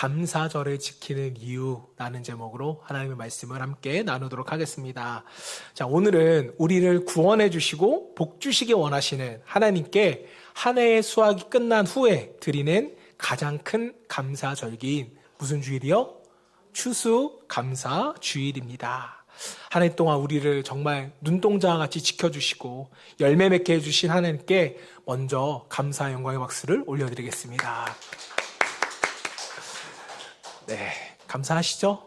감사절을 지키는 이유라는 제목으로 하나님의 말씀을 함께 나누도록 하겠습니다. 자, 오늘은 우리를 구원해 주시고 복 주시기 원하시는 하나님께 한 해의 수확이 끝난 후에 드리는 가장 큰 감사절기인 무슨 주일이요? 추수감사주일입니다. 한 해 동안 우리를 정말 눈동자와 같이 지켜주시고 열매 맺게 해주신 하나님께 먼저 감사 영광의 박수를 올려드리겠습니다. 네, 감사하시죠?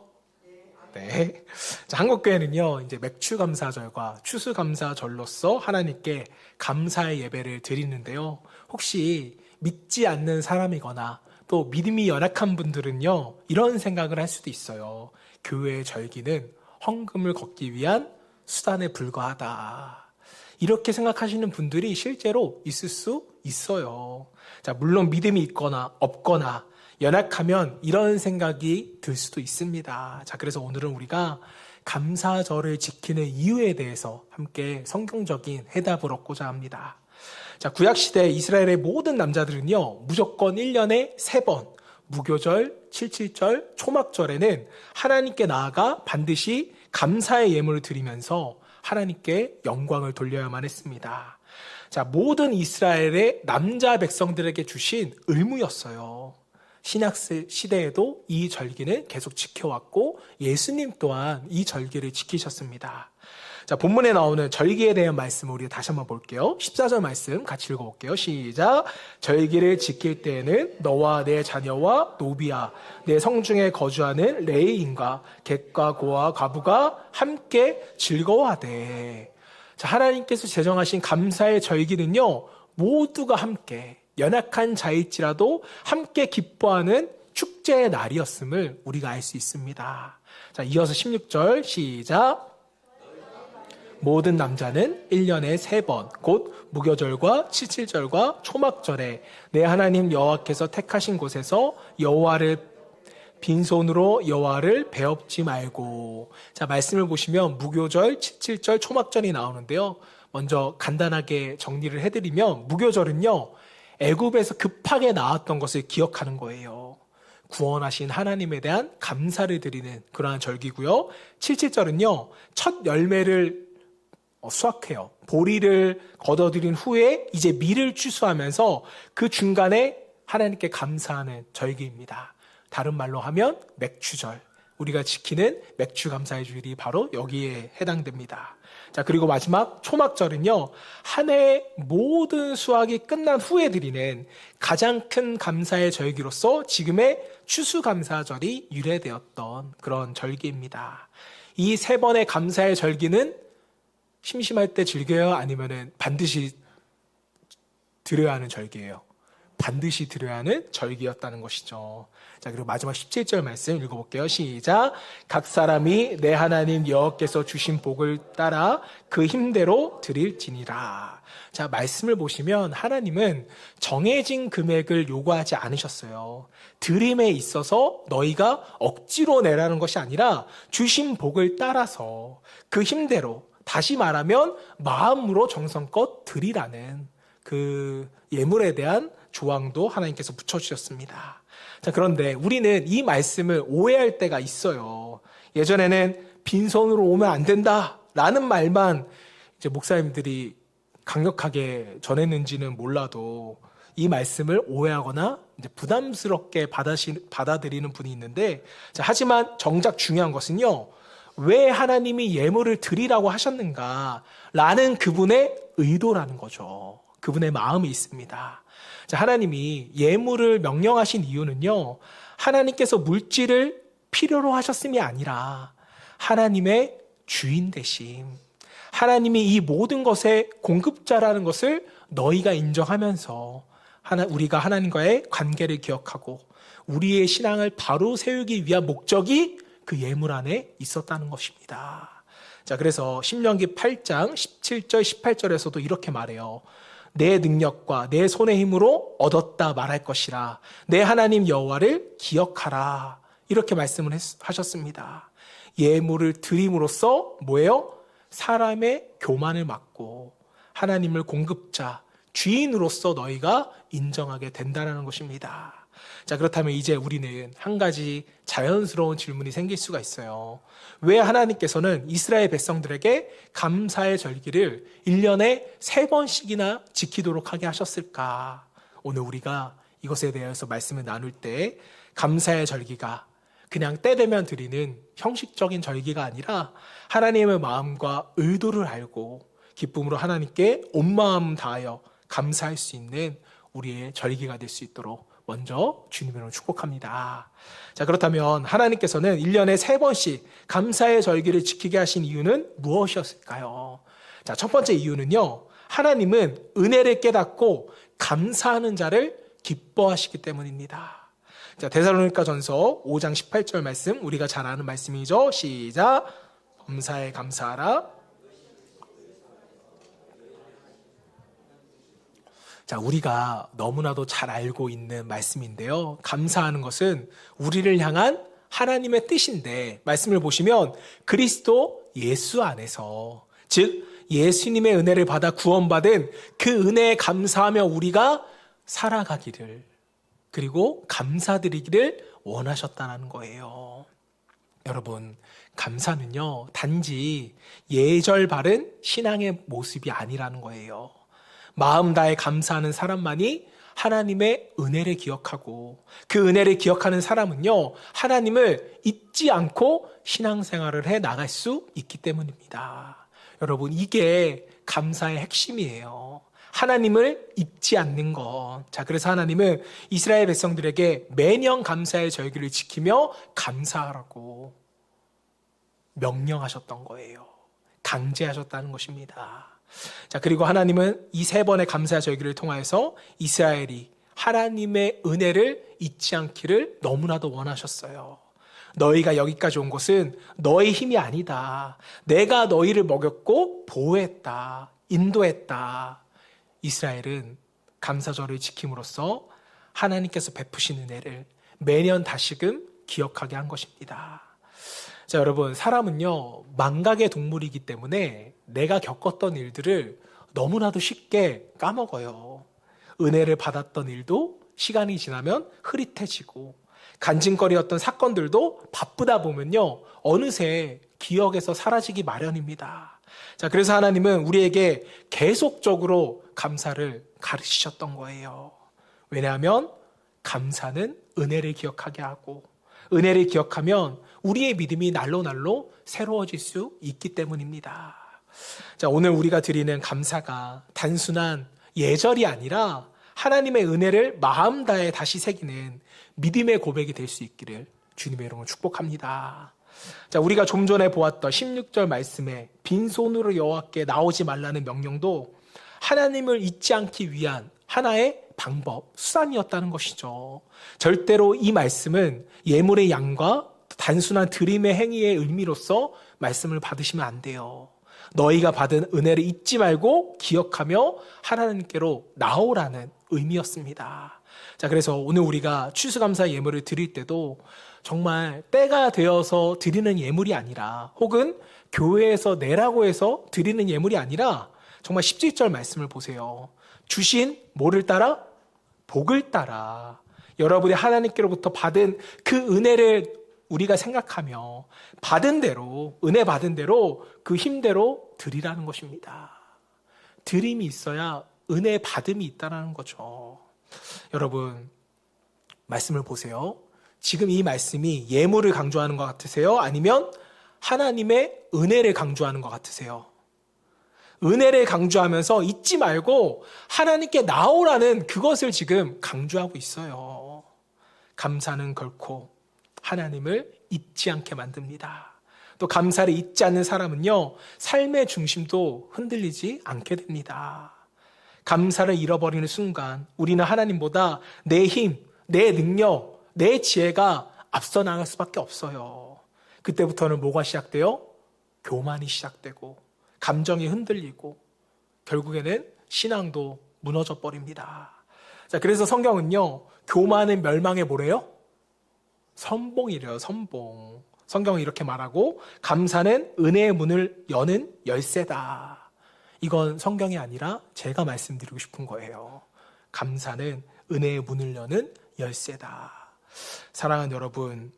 네. 자, 한국교회는요, 이제 맥추감사절과 추수감사절로서 하나님께 감사의 예배를 드리는데요. 혹시 믿지 않는 사람이거나 또 믿음이 연약한 분들은요, 이런 생각을 할 수도 있어요. 교회의 절기는 헌금을 걷기 위한 수단에 불과하다. 이렇게 생각하시는 분들이 실제로 있을 수 있어요. 자, 물론 믿음이 있거나 없거나 연약하면 이런 생각이 들 수도 있습니다. 자, 그래서 오늘은 우리가 감사절을 지키는 이유에 대해서 함께 성경적인 해답을 얻고자 합니다. 자, 구약시대 이스라엘의 모든 남자들은요, 무조건 1년에 3번, 무교절, 칠칠절, 초막절에는 하나님께 나아가 반드시 감사의 예물을 드리면서 하나님께 영광을 돌려야만 했습니다. 자, 모든 이스라엘의 남자 백성들에게 주신 의무였어요. 신약 시대에도 이 절기는 계속 지켜왔고 예수님 또한 이 절기를 지키셨습니다. 자, 본문에 나오는 절기에 대한 말씀을 우리가 다시 한번 볼게요. 14절 말씀 같이 읽어볼게요. 시작. 절기를 지킬 때에는 너와 내 자녀와 노비와 내 성중에 거주하는 레위인과 객과 고와 과부가 함께 즐거워하되. 자, 하나님께서 제정하신 감사의 절기는요, 모두가 함께 연약한 자일지라도 함께 기뻐하는 축제의 날이었음을 우리가 알 수 있습니다. 자, 이어서 16절 시작. 모든 남자는 1년에 3번 곧 무교절과 칠칠절과 초막절에 내 하나님 여호와께서 택하신 곳에서 빈손으로 여호와를 배업지 말고. 자, 말씀을 보시면 무교절, 칠칠절, 초막절이 나오는데요. 먼저 간단하게 정리를 해드리면 무교절은요, 애굽에서 급하게 나왔던 것을 기억하는 거예요. 구원하신 하나님에 대한 감사를 드리는 그러한 절기고요. 칠칠절은요, 첫 열매를 수확해요. 보리를 거둬들인 후에 이제 밀을 추수하면서 그 중간에 하나님께 감사하는 절기입니다. 다른 말로 하면 맥추절, 우리가 지키는 맥추 감사의 주일이 바로 여기에 해당됩니다. 자, 그리고 마지막 초막절은요, 한 해의 모든 수확이 끝난 후에 드리는 가장 큰 감사의 절기로서 지금의 추수감사절이 유래되었던 그런 절기입니다. 이 3번의 감사의 절기는 심심할 때 즐겨요? 아니면은 반드시 드려야 하는 절기예요? 반드시 드려야 하는 절기였다는 것이죠. 자, 그리고 마지막 17절 말씀 읽어볼게요. 시작. 각 사람이 내 하나님 여호와께서 주신 복을 따라 그 힘대로 드릴지니라. 자, 말씀을 보시면 하나님은 정해진 금액을 요구하지 않으셨어요. 드림에 있어서 너희가 억지로 내라는 것이 아니라 주신 복을 따라서 그 힘대로, 다시 말하면 마음으로 정성껏 드리라는 그 예물에 대한 조항도 하나님께서 붙여주셨습니다. 자, 그런데 우리는 이 말씀을 오해할 때가 있어요. 예전에는 빈손으로 오면 안 된다라는 말만 이제 목사님들이 강력하게 전했는지는 몰라도 이 말씀을 오해하거나 이제 부담스럽게 받아들이는 분이 있는데, 자, 하지만 정작 중요한 것은요, 왜 하나님이 예물을 드리라고 하셨는가 라는 그분의 의도라는 거죠. 그분의 마음이 있습니다. 자, 하나님이 예물을 명령하신 이유는요, 하나님께서 물질을 필요로 하셨음이 아니라 하나님의 주인 되심, 하나님이 이 모든 것의 공급자라는 것을 너희가 인정하면서 우리가 하나님과의 관계를 기억하고 우리의 신앙을 바로 세우기 위한 목적이 그 예물 안에 있었다는 것입니다. 자, 그래서 신명기 8장 17절 18절에서도 이렇게 말해요. 내 능력과 내 손의 힘으로 얻었다 말할 것이라. 내 하나님 여호와를 기억하라. 이렇게 말씀을 하셨습니다. 예물을 드림으로써 뭐예요? 사람의 교만을 막고 하나님을 공급자, 주인으로서 너희가 인정하게 된다는 것입니다. 자, 그렇다면 이제 우리는 한 가지 자연스러운 질문이 생길 수가 있어요. 왜 하나님께서는 이스라엘 백성들에게 감사의 절기를 1년에 3번씩이나 지키도록 하게 하셨을까? 오늘 우리가 이것에 대해서 말씀을 나눌 때 감사의 절기가 그냥 때 되면 드리는 형식적인 절기가 아니라 하나님의 마음과 의도를 알고 기쁨으로 하나님께 온 마음 다하여 감사할 수 있는 우리의 절기가 될 수 있도록 먼저 주님으로 축복합니다. 자, 그렇다면 하나님께서는 1년에 3번씩 감사의 절기를 지키게 하신 이유는 무엇이었을까요? 자, 첫 번째 이유는요, 하나님은 은혜를 깨닫고 감사하는 자를 기뻐하시기 때문입니다. 자, 데살로니가전서 5장 18절 말씀, 우리가 잘 아는 말씀이죠. 시작. 범사에 감사하라. 자, 우리가 너무나도 잘 알고 있는 말씀인데요. 감사하는 것은 우리를 향한 하나님의 뜻인데, 말씀을 보시면 그리스도 예수 안에서, 즉 예수님의 은혜를 받아 구원받은 그 은혜에 감사하며 우리가 살아가기를, 그리고 감사드리기를 원하셨다는 거예요. 여러분, 감사는요, 단지 예절 바른 신앙의 모습이 아니라는 거예요. 마음 다해 감사하는 사람만이 하나님의 은혜를 기억하고, 그 은혜를 기억하는 사람은요, 하나님을 잊지 않고 신앙생활을 해 나갈 수 있기 때문입니다. 여러분, 이게 감사의 핵심이에요. 하나님을 잊지 않는 것. 자, 그래서 하나님은 이스라엘 백성들에게 매년 감사의 절기를 지키며 감사하라고 명령하셨던 거예요. 강제하셨다는 것입니다. 자, 그리고 하나님은 이 3번의 감사의 절기를 통하여서 이스라엘이 하나님의 은혜를 잊지 않기를 너무나도 원하셨어요. 너희가 여기까지 온 것은 너의 힘이 아니다. 내가 너희를 먹였고 보호했다. 인도했다. 이스라엘은 감사절을 지킴으로써 하나님께서 베푸신 은혜를 매년 다시금 기억하게 한 것입니다. 자, 여러분, 사람은요, 망각의 동물이기 때문에 내가 겪었던 일들을 너무나도 쉽게 까먹어요. 은혜를 받았던 일도 시간이 지나면 흐릿해지고, 간증거리였던 사건들도 바쁘다 보면요, 어느새 기억에서 사라지기 마련입니다. 자, 그래서 하나님은 우리에게 계속적으로 감사를 가르치셨던 거예요. 왜냐하면 감사는 은혜를 기억하게 하고, 은혜를 기억하면 우리의 믿음이 날로 새로워질 수 있기 때문입니다. 자, 오늘 우리가 드리는 감사가 단순한 예절이 아니라 하나님의 은혜를 마음 다해 다시 새기는 믿음의 고백이 될 수 있기를 주님의 이름으로 축복합니다. 자, 우리가 좀 전에 보았던 16절 말씀에 빈손으로 여호와께 나오지 말라는 명령도 하나님을 잊지 않기 위한 하나의 방법, 수단이었다는 것이죠. 절대로 이 말씀은 예물의 양과 단순한 드림의 행위의 의미로서 말씀을 받으시면 안 돼요. 너희가 받은 은혜를 잊지 말고 기억하며 하나님께로 나오라는 의미였습니다. 자, 그래서 오늘 우리가 추수감사 예물을 드릴 때도 정말 때가 되어서 드리는 예물이 아니라, 혹은 교회에서 내라고 해서 드리는 예물이 아니라, 정말 17절 말씀을 보세요. 주신 뭐를 따라? 복을 따라. 여러분이 하나님께로부터 받은 그 은혜를 우리가 생각하며 받은 대로, 은혜 받은 대로 그 힘대로 드리라는 것입니다. 드림이 있어야 은혜 받음이 있다는 거죠. 여러분, 말씀을 보세요. 지금 이 말씀이 예물을 강조하는 것 같으세요? 아니면 하나님의 은혜를 강조하는 것 같으세요? 은혜를 강조하면서 잊지 말고 하나님께 나오라는 그것을 지금 강조하고 있어요. 감사는 결코 하나님을 잊지 않게 만듭니다. 또 감사를 잊지 않는 사람은요, 삶의 중심도 흔들리지 않게 됩니다. 감사를 잃어버리는 순간 우리는 하나님보다 내 힘, 내 능력, 내 지혜가 앞서 나갈 수밖에 없어요. 그때부터는 뭐가 시작돼요? 교만이 시작되고 감정이 흔들리고 결국에는 신앙도 무너져 버립니다. 자, 그래서 성경은요, 교만은 멸망의 뭐래요? 선봉이래요. 선봉. 성경은 이렇게 말하고, 감사는 은혜의 문을 여는 열쇠다. 이건 성경이 아니라 제가 말씀드리고 싶은 거예요. 감사는 은혜의 문을 여는 열쇠다. 사랑하는 여러분,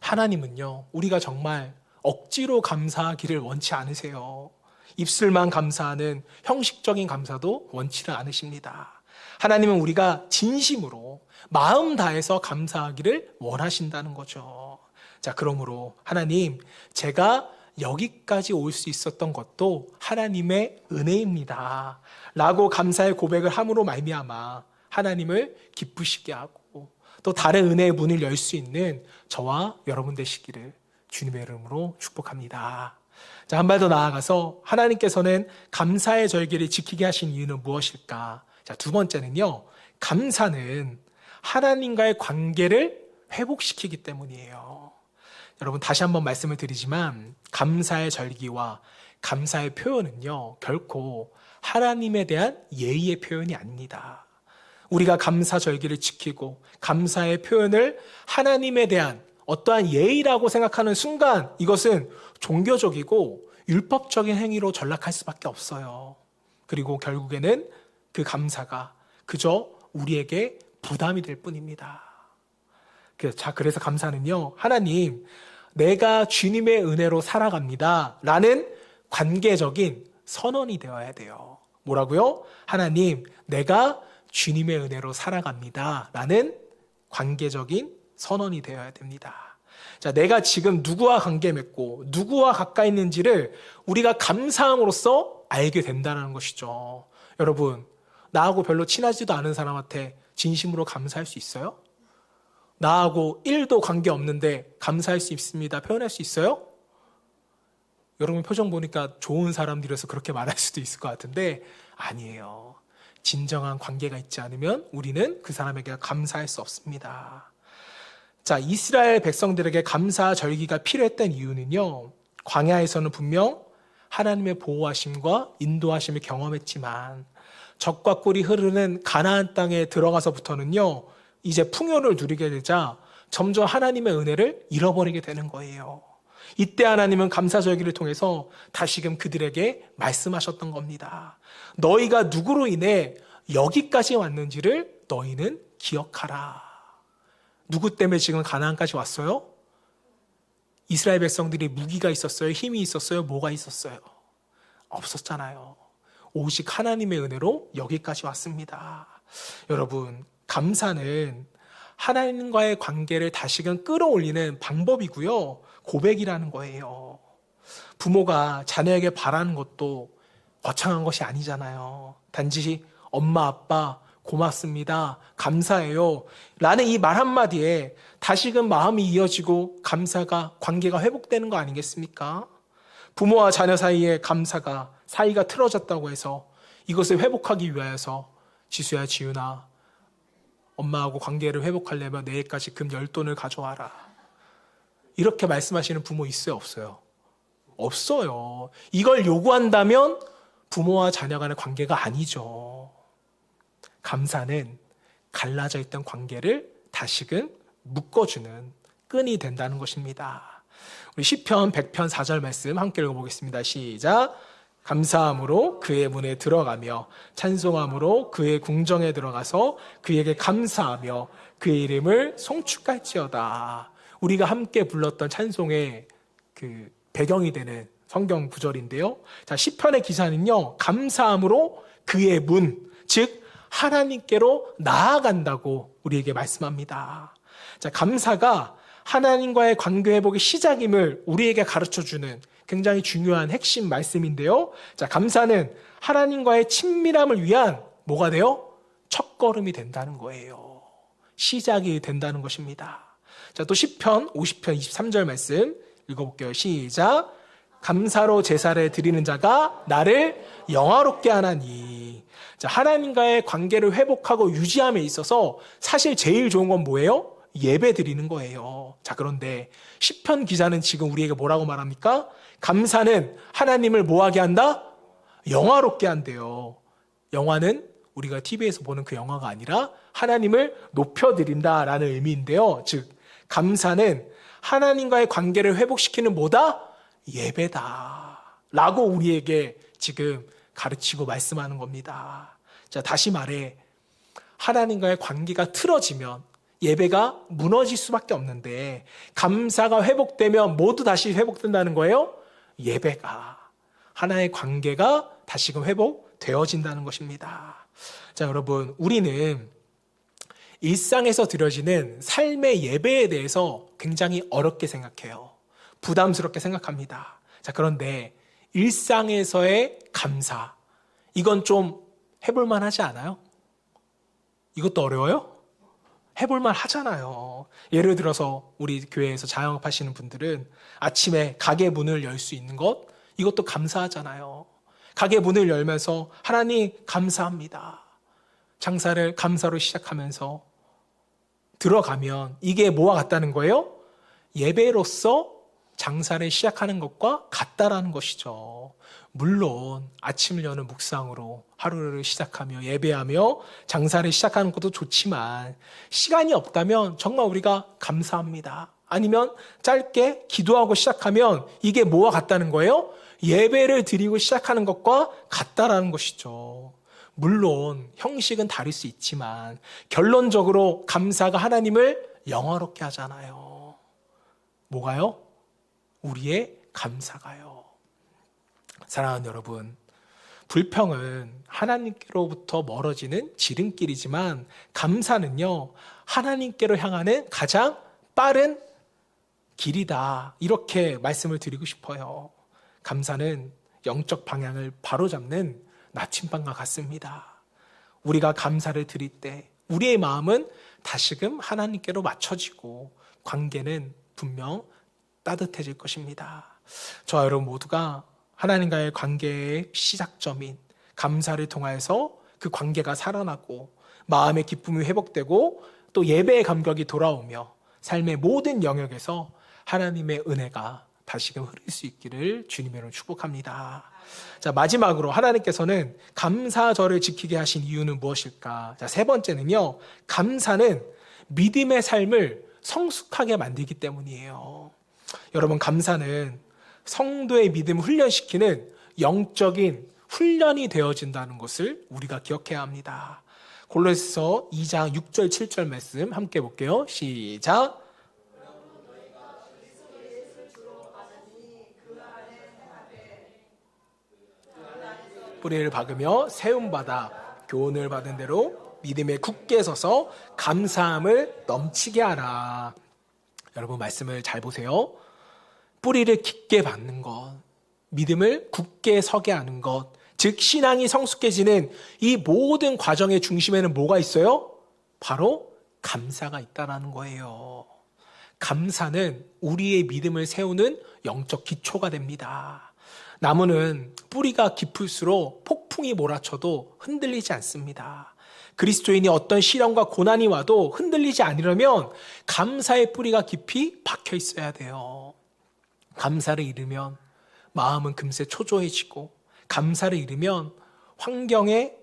하나님은요, 우리가 정말 억지로 감사하기를 원치 않으세요. 입술만 감사하는 형식적인 감사도 원치를 않으십니다. 하나님은 우리가 진심으로 마음 다해서 감사하기를 원하신다는 거죠. 자, 그러므로 하나님, 제가 여기까지 올 수 있었던 것도 하나님의 은혜입니다 라고 감사의 고백을 함으로 말미암아 하나님을 기쁘시게 하고 또 다른 은혜의 문을 열 수 있는 저와 여러분 되시기를 주님의 이름으로 축복합니다. 자, 한 발 더 나아가서 하나님께서는 감사의 절기를 지키게 하신 이유는 무엇일까? 자, 두 번째는요, 감사는 하나님과의 관계를 회복시키기 때문이에요. 여러분, 다시 한번 말씀을 드리지만 감사의 절기와 감사의 표현은요, 결코 하나님에 대한 예의의 표현이 아닙니다. 우리가 감사 절기를 지키고 감사의 표현을 하나님에 대한 어떠한 예의라고 생각하는 순간 이것은 종교적이고 율법적인 행위로 전락할 수밖에 없어요. 그리고 결국에는 그 감사가 그저 우리에게 부담이 될 뿐입니다. 자, 그래서 감사는요, 하나님, 내가 주님의 은혜로 살아갑니다 라는 관계적인 선언이 되어야 돼요. 뭐라고요? 하나님, 내가 주님의 은혜로 살아갑니다 라는 관계적인 선언이 되어야 됩니다. 자, 내가 지금 누구와 관계 맺고 누구와 가까이 있는지를 우리가 감사함으로써 알게 된다는 것이죠. 여러분, 나하고 별로 친하지도 않은 사람한테 진심으로 감사할 수 있어요? 나하고 1도 관계 없는데 감사할 수 있습니다 표현할 수 있어요? 여러분 표정 보니까 좋은 사람들이라서 그렇게 말할 수도 있을 것 같은데 아니에요. 진정한 관계가 있지 않으면 우리는 그 사람에게 감사할 수 없습니다. 자, 이스라엘 백성들에게 감사 절기가 필요했던 이유는요, 광야에서는 분명 하나님의 보호하심과 인도하심을 경험했지만 적과 꿀이 흐르는 가나안 땅에 들어가서부터는요, 이제 풍요를 누리게 되자 점점 하나님의 은혜를 잃어버리게 되는 거예요. 이때 하나님은 감사절기를 통해서 다시금 그들에게 말씀하셨던 겁니다. 너희가 누구로 인해 여기까지 왔는지를 너희는 기억하라. 누구 때문에 지금 가나안까지 왔어요? 이스라엘 백성들이 무기가 있었어요? 힘이 있었어요? 뭐가 있었어요? 없었잖아요. 오직 하나님의 은혜로 여기까지 왔습니다. 여러분, 감사는 하나님과의 관계를 다시금 끌어올리는 방법이고요, 고백이라는 거예요. 부모가 자녀에게 바라는 것도 거창한 것이 아니잖아요. 단지 엄마, 아빠 고맙습니다, 감사해요 라는 이 말 한마디에 다시금 마음이 이어지고 감사가, 관계가 회복되는 거 아니겠습니까? 부모와 자녀 사이에 감사가, 사이가 틀어졌다고 해서 이것을 회복하기 위하여서 지수야, 지윤아, 엄마하고 관계를 회복하려면 내일까지 금 10돈을 가져와라, 이렇게 말씀하시는 부모 있어요, 없어요? 없어요. 이걸 요구한다면 부모와 자녀 간의 관계가 아니죠. 감사는 갈라져 있던 관계를 다시금 묶어주는 끈이 된다는 것입니다. 우리 시편 100편 4절 말씀 함께 읽어보겠습니다. 시작. 감사함으로 그의 문에 들어가며 찬송함으로 그의 궁정에 들어가서 그에게 감사하며 그의 이름을 송축할지어다. 우리가 함께 불렀던 찬송의 그 배경이 되는 성경 구절인데요. 자, 시편의 기사는요, 감사함으로 그의 문, 즉 하나님께로 나아간다고 우리에게 말씀합니다. 자, 감사가 하나님과의 관계 회복의 시작임을 우리에게 가르쳐주는 굉장히 중요한 핵심 말씀인데요. 자, 감사는 하나님과의 친밀함을 위한 뭐가 돼요? 첫걸음이 된다는 거예요. 시작이 된다는 것입니다. 자, 또 시편 50편 23절 말씀 읽어볼게요. 시작. 감사로 제사를 드리는 자가 나를 영화롭게 하나니. 자, 하나님과의 관계를 회복하고 유지함에 있어서 사실 제일 좋은 건 뭐예요? 예배 드리는 거예요. 자, 그런데 시편 기자는 지금 우리에게 뭐라고 말합니까? 감사는 하나님을 뭐하게 한다? 영화롭게 한대요. 영화는 우리가 TV에서 보는 그 영화가 아니라 하나님을 높여드린다라는 의미인데요. 즉 감사는 하나님과의 관계를 회복시키는 뭐다? 예배다 라고 우리에게 지금 가르치고 말씀하는 겁니다. 자, 다시 말해 하나님과의 관계가 틀어지면 예배가 무너질 수밖에 없는데 감사가 회복되면 모두 다시 회복된다는 거예요. 예배가, 하나의 관계가 다시금 회복되어진다는 것입니다. 자, 여러분, 우리는 일상에서 드려지는 삶의 예배에 대해서 굉장히 어렵게 생각해요. 부담스럽게 생각합니다. 자, 그런데 일상에서의 감사, 이건 좀 해볼만 하지 않아요? 이것도 어려워요? 해볼만 하잖아요. 예를 들어서 우리 교회에서 자영업 하시는 분들은 아침에 가게 문을 열 수 있는 것, 이것도 감사하잖아요. 가게 문을 열면서 하나님 감사합니다. 장사를 감사로 시작하면서 들어가면 이게 뭐와 같다는 거예요? 예배로서 장사를 시작하는 것과 같다라는 것이죠. 물론 아침을 여는 묵상으로 하루를 시작하며 예배하며 장사를 시작하는 것도 좋지만 시간이 없다면 정말 우리가 감사합니다. 아니면 짧게 기도하고 시작하면 이게 뭐와 같다는 거예요? 예배를 드리고 시작하는 것과 같다라는 것이죠. 물론 형식은 다를 수 있지만 결론적으로 감사가 하나님을 영화롭게 하잖아요. 뭐가요? 우리의 감사가요. 사랑하는 여러분, 불평은 하나님께로부터 멀어지는 지름길이지만 감사는요, 하나님께로 향하는 가장 빠른 길이다. 이렇게 말씀을 드리고 싶어요. 감사는 영적 방향을 바로잡는 나침반과 같습니다. 우리가 감사를 드릴 때 우리의 마음은 다시금 하나님께로 맞춰지고 관계는 분명 따뜻해질 것입니다. 저와 여러분 모두가 하나님과의 관계의 시작점인 감사를 통하여서 그 관계가 살아나고 마음의 기쁨이 회복되고 또 예배의 감격이 돌아오며 삶의 모든 영역에서 하나님의 은혜가 다시금 흐를 수 있기를 주님으로 축복합니다. 자, 마지막으로 하나님께서는 감사절을 지키게 하신 이유는 무엇일까? 자, 세 번째는요, 감사는 믿음의 삶을 성숙하게 만들기 때문이에요. 여러분, 감사는 성도의 믿음을 훈련시키는 영적인 훈련이 되어진다는 것을 우리가 기억해야 합니다. 골로새서 2장 6절 7절 말씀 함께 볼게요. 시작. 뿌리를 박으며 세움받아 교훈을 받은 대로 믿음에 굳게 서서 감사함을 넘치게 하라. 여러분, 말씀을 잘 보세요. 뿌리를 깊게 받는 것, 믿음을 굳게 서게 하는 것, 즉 신앙이 성숙해지는 이 모든 과정의 중심에는 뭐가 있어요? 바로 감사가 있다는 거예요. 감사는 우리의 믿음을 세우는 영적 기초가 됩니다. 나무는 뿌리가 깊을수록 폭풍이 몰아쳐도 흔들리지 않습니다. 그리스도인이 어떤 시련과 고난이 와도 흔들리지 않으려면 감사의 뿌리가 깊이 박혀 있어야 돼요. 감사를 잃으면 마음은 금세 초조해지고, 감사를 잃으면 환경의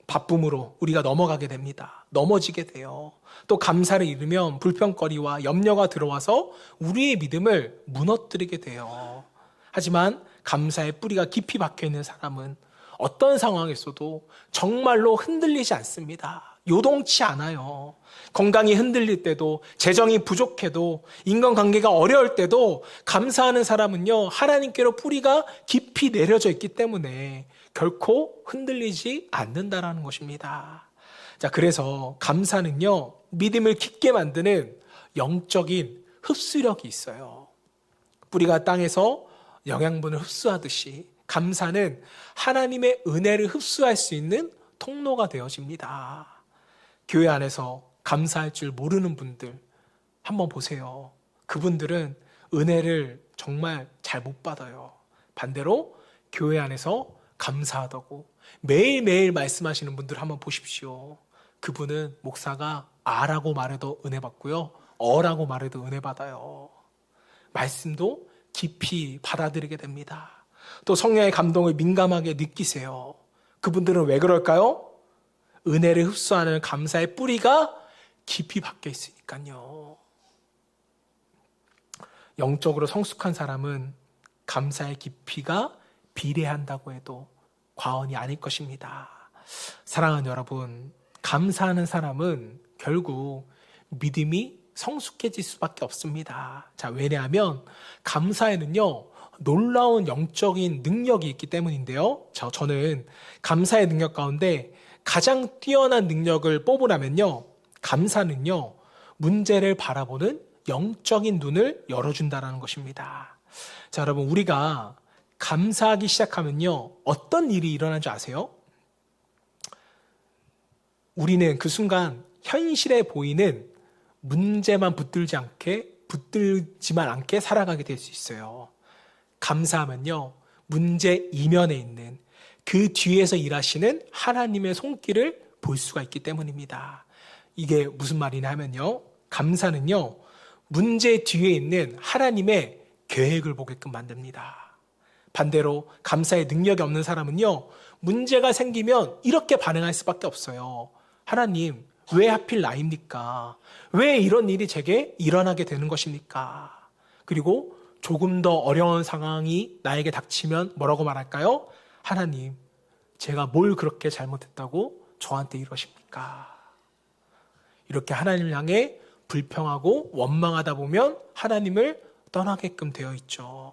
바쁨으로 우리가 넘어가게 됩니다. 넘어지게 돼요. 또 감사를 잃으면 불평거리와 염려가 들어와서 우리의 믿음을 무너뜨리게 돼요. 하지만 감사의 뿌리가 깊이 박혀 있는 사람은 어떤 상황에서도 정말로 흔들리지 않습니다. 요동치 않아요. 건강이 흔들릴 때도, 재정이 부족해도, 인간관계가 어려울 때도 감사하는 사람은요, 하나님께로 뿌리가 깊이 내려져 있기 때문에 결코 흔들리지 않는다라는 것입니다. 자, 그래서 감사는요, 믿음을 깊게 만드는 영적인 흡수력이 있어요. 뿌리가 땅에서 영양분을 흡수하듯이 감사는 하나님의 은혜를 흡수할 수 있는 통로가 되어집니다. 교회 안에서 감사할 줄 모르는 분들 한번 보세요. 그분들은 은혜를 정말 잘 못 받아요. 반대로 교회 안에서 감사하다고 매일매일 말씀하시는 분들 한번 보십시오. 그분은 목사가 아라고 말해도 은혜 받고요, 어라고 말해도 은혜 받아요. 말씀도 깊이 받아들이게 됩니다. 또 성령의 감동을 민감하게 느끼세요. 그분들은 왜 그럴까요? 은혜를 흡수하는 감사의 뿌리가 깊이 박혀 있으니까요. 영적으로 성숙한 사람은 감사의 깊이가 비례한다고 해도 과언이 아닐 것입니다. 사랑하는 여러분, 감사하는 사람은 결국 믿음이 성숙해질 수밖에 없습니다. 자, 왜냐하면 감사에는요, 놀라운 영적인 능력이 있기 때문인데요. 자, 저는 감사의 능력 가운데 가장 뛰어난 능력을 뽑으라면요, 감사는요, 문제를 바라보는 영적인 눈을 열어준다는 것입니다. 자, 여러분, 우리가 감사하기 시작하면요, 어떤 일이 일어난 줄 아세요? 우리는 그 순간 현실에 보이는 문제만 붙들지만 않게 살아가게 될 수 있어요. 감사하면요, 문제 이면에 있는 그 뒤에서 일하시는 하나님의 손길을 볼 수가 있기 때문입니다. 이게 무슨 말이냐 하면요, 감사는요, 문제 뒤에 있는 하나님의 계획을 보게끔 만듭니다. 반대로 감사의 능력이 없는 사람은요, 문제가 생기면 이렇게 반응할 수밖에 없어요. 하나님, 왜 하필 나입니까? 왜 이런 일이 제게 일어나게 되는 것입니까? 그리고 조금 더 어려운 상황이 나에게 닥치면 뭐라고 말할까요? 하나님, 제가 뭘 그렇게 잘못했다고 저한테 이러십니까? 이렇게 하나님을 향해 불평하고 원망하다 보면 하나님을 떠나게끔 되어 있죠.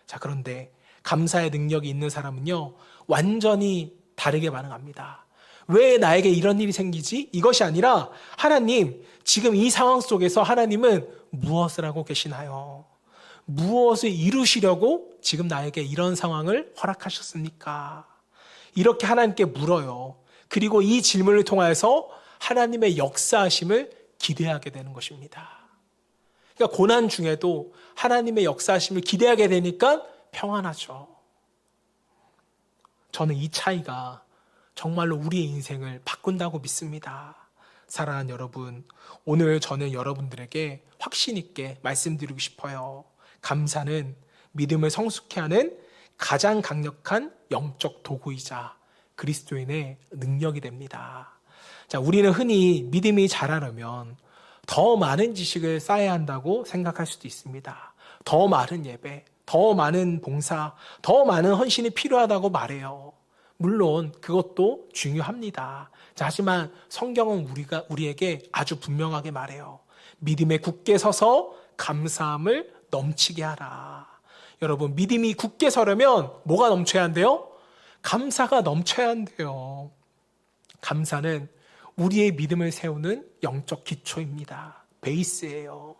자, 그런데 감사의 능력이 있는 사람은요, 완전히 다르게 반응합니다. 왜 나에게 이런 일이 생기지? 이것이 아니라, 하나님, 지금 이 상황 속에서 하나님은 무엇을 하고 계시나요? 무엇을 이루시려고 지금 나에게 이런 상황을 허락하셨습니까? 이렇게 하나님께 물어요. 그리고 이 질문을 통하여서 하나님의 역사하심을 기대하게 되는 것입니다. 그러니까 고난 중에도 하나님의 역사하심을 기대하게 되니까 평안하죠. 저는 이 차이가 정말로 우리의 인생을 바꾼다고 믿습니다. 사랑하는 여러분, 오늘 저는 여러분들에게 확신 있게 말씀드리고 싶어요. 감사는 믿음을 성숙케 하는 가장 강력한 영적 도구이자 그리스도인의 능력이 됩니다. 자, 우리는 흔히 믿음이 자라려면 더 많은 지식을 쌓아야 한다고 생각할 수도 있습니다. 더 많은 예배, 더 많은 봉사, 더 많은 헌신이 필요하다고 말해요. 물론 그것도 중요합니다. 자, 하지만 성경은 우리에게 아주 분명하게 말해요. 믿음에 굳게 서서 감사함을 넘치게 하라. 여러분, 믿음이 굳게 서려면 뭐가 넘쳐야 한대요? 감사가 넘쳐야 한대요. 감사는 우리의 믿음을 세우는 영적 기초입니다. 베이스예요.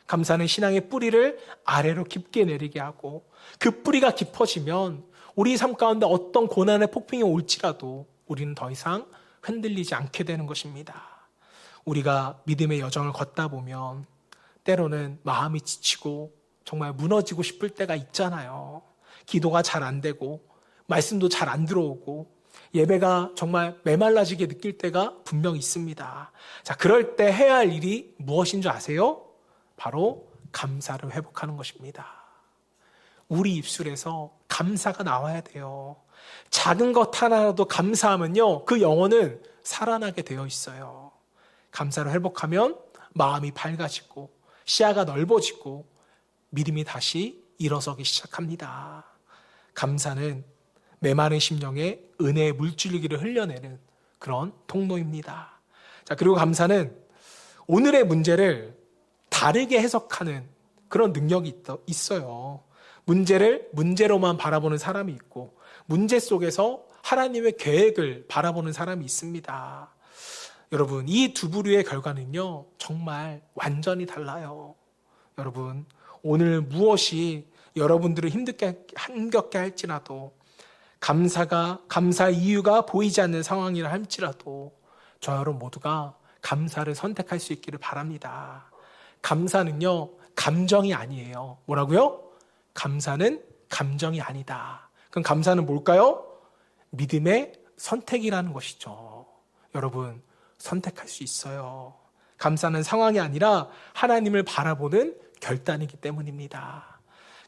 감사는 신앙의 뿌리를 아래로 깊게 내리게 하고, 그 뿌리가 깊어지면 우리 삶 가운데 어떤 고난의 폭풍이 올지라도 우리는 더 이상 흔들리지 않게 되는 것입니다. 우리가 믿음의 여정을 걷다 보면 때로는 마음이 지치고 정말 무너지고 싶을 때가 있잖아요. 기도가 잘 안 되고 말씀도 잘 안 들어오고 예배가 정말 메말라지게 느낄 때가 분명히 있습니다. 자, 그럴 때 해야 할 일이 무엇인 줄 아세요? 바로 감사를 회복하는 것입니다. 우리 입술에서 감사가 나와야 돼요. 작은 것 하나라도 감사하면요, 그 영혼은 살아나게 되어 있어요. 감사를 회복하면 마음이 밝아지고 시야가 넓어지고 믿음이 다시 일어서기 시작합니다. 감사는 메마른 심령에 은혜의 물줄기를 흘려내는 그런 통로입니다. 자, 그리고 감사는 오늘의 문제를 다르게 해석하는 그런 능력이 있어요. 문제를 문제로만 바라보는 사람이 있고, 문제 속에서 하나님의 계획을 바라보는 사람이 있습니다. 여러분, 이 두 부류의 결과는요, 정말 완전히 달라요. 여러분, 오늘 무엇이 여러분들을 힘겹게 할지라도, 감사 이유가 보이지 않는 상황이라 할지라도 저 여러분 모두가 감사를 선택할 수 있기를 바랍니다. 감사는요, 감정이 아니에요. 뭐라고요? 감사는 감정이 아니다. 그럼 감사는 뭘까요? 믿음의 선택이라는 것이죠. 여러분, 선택할 수 있어요. 감사는 상황이 아니라 하나님을 바라보는 결단이기 때문입니다.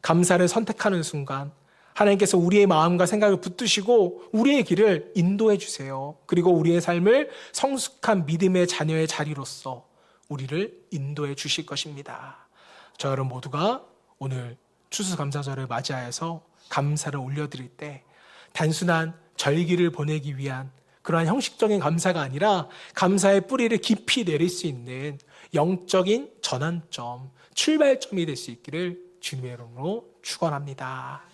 감사를 선택하는 순간 하나님께서 우리의 마음과 생각을 붙드시고 우리의 길을 인도해 주세요. 그리고 우리의 삶을 성숙한 믿음의 자녀의 자리로서 우리를 인도해 주실 것입니다. 저 여러분 모두가 오늘 추수감사절을 맞이하여서 감사를 올려드릴 때 단순한 절기를 보내기 위한 그러한 형식적인 감사가 아니라 감사의 뿌리를 깊이 내릴 수 있는 영적인 전환점, 출발점이 될 수 있기를 주님의 이름으로 축원합니다.